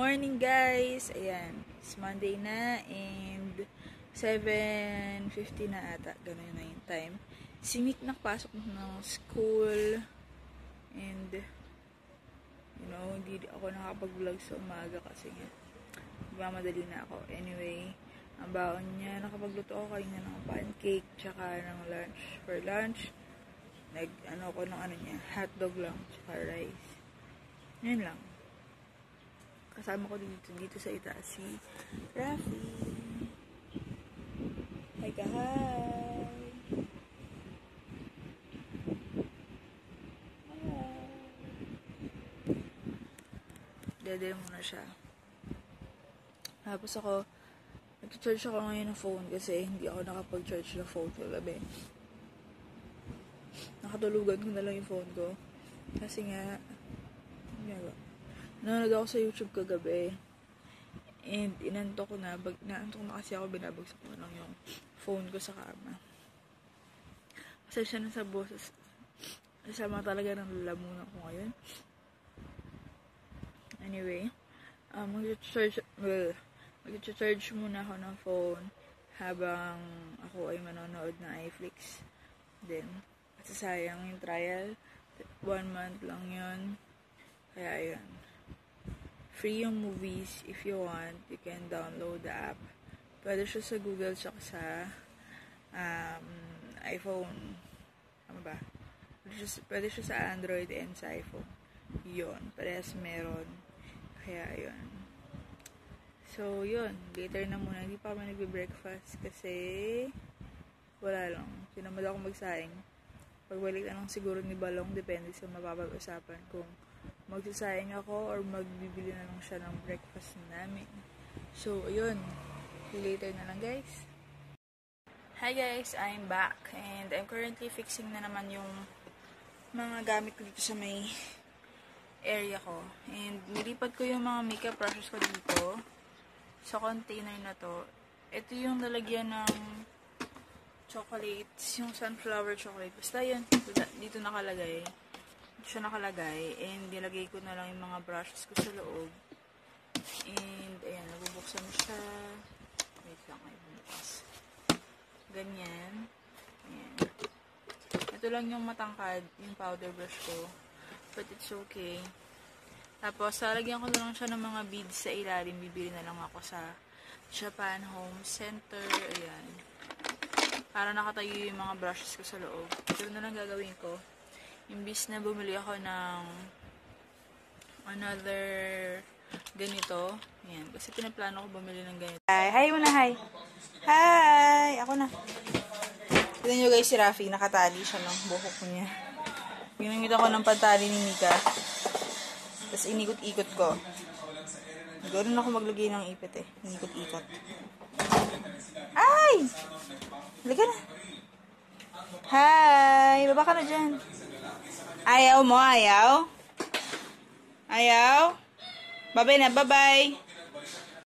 Morning guys! Ayan, it's Monday na and 7:50 na ata. Ganun na yung time. Si Nick nakapasok ng school and hindi ako nakapag-vlog sa umaga kasi magmamadali na ako. Anyway, ang baon niya, nakapagluto ako kanina ng pancake tsaka ng lunch. For lunch, ko ng hotdog lang tsaka rice. Yun lang. Kasama ko dito sa itaas si Rafi. Hi ka, hi! Dede muna siya. Tapos ako, nag-charge ako ngayon ng phone kasi hindi ako nakapag-charge ng phone ko gabi. Nakatulugan ko na lang yung phone ko. Kasi nga, nanonood ako sa YouTube kagabi. And inantok ko na. Naantok na kasi ako, binabagsak ko lang yung phone ko sa kama. Pasensya na sa boses. Kasama talaga ng lalamunan ko ngayon. Anyway, mag-charge muna ako ng phone habang ako ay manonood ng iFlix. Then, kasi sayang yung trial. 1 month lang yun. Kaya yun. Free yung movies. If you want, you can download the app. Pwede siya sa Google tsaka sa iPhone. Ano ba? Pwede siya sa Android and sa iPhone. Yun. Parehas meron. Kaya yun. So, yun. Later na muna. Hindi pa kami nagbe-breakfast kasi wala lang. Sinamad ako magsaing. Pagbalik na lang siguro ni Balong. Depende sa mapapag-usapan kung magsasayang ako or magbibili na lang siya ng breakfast namin. So, ayun. Later na lang, guys. Hi, guys. I'm back. And I'm currently fixing na naman yung mga gamit ko dito sa may area ko. And nilipat ko yung mga makeup brushes ko dito sa container na to. Ito yung nalagyan ng chocolates. Yung sunflower chocolate. Basta yun. Dito nakalagay. Siya nakalagay and nilagay ko na lang yung mga brushes ko sa loob and ayan, nabubuksan siya. Wait lang, ay bumukas ganyan. Ayan, ito lang yung matangkad yung powder brush ko but it's okay. Tapos lalagyan ko na lang siya ng mga beads sa ilalim. Bibili na lang ako sa Japan Home Center. Ayan, para nakatayo yung mga brushes ko sa loob. Ito na lang gagawin ko. Imbis na bumili ako ng another ganito. Ayan. Kasi pinaplano ko bumili ng ganito. Hi muna, hi! Hi! Ako na. Tignan nyo guys si Rafi. Nakatali siya ng buhok niya. Ginamit ako ng pantali ni Mika. Tapos inikot-ikot ko. Ganoon ako maglagay ng ipit eh. Inikot-ikot. Ay! Halika na. Hi! Baba ka na dyan. Ayaw mo, ayaw? Ayaw? Bye-bye na, bye-bye.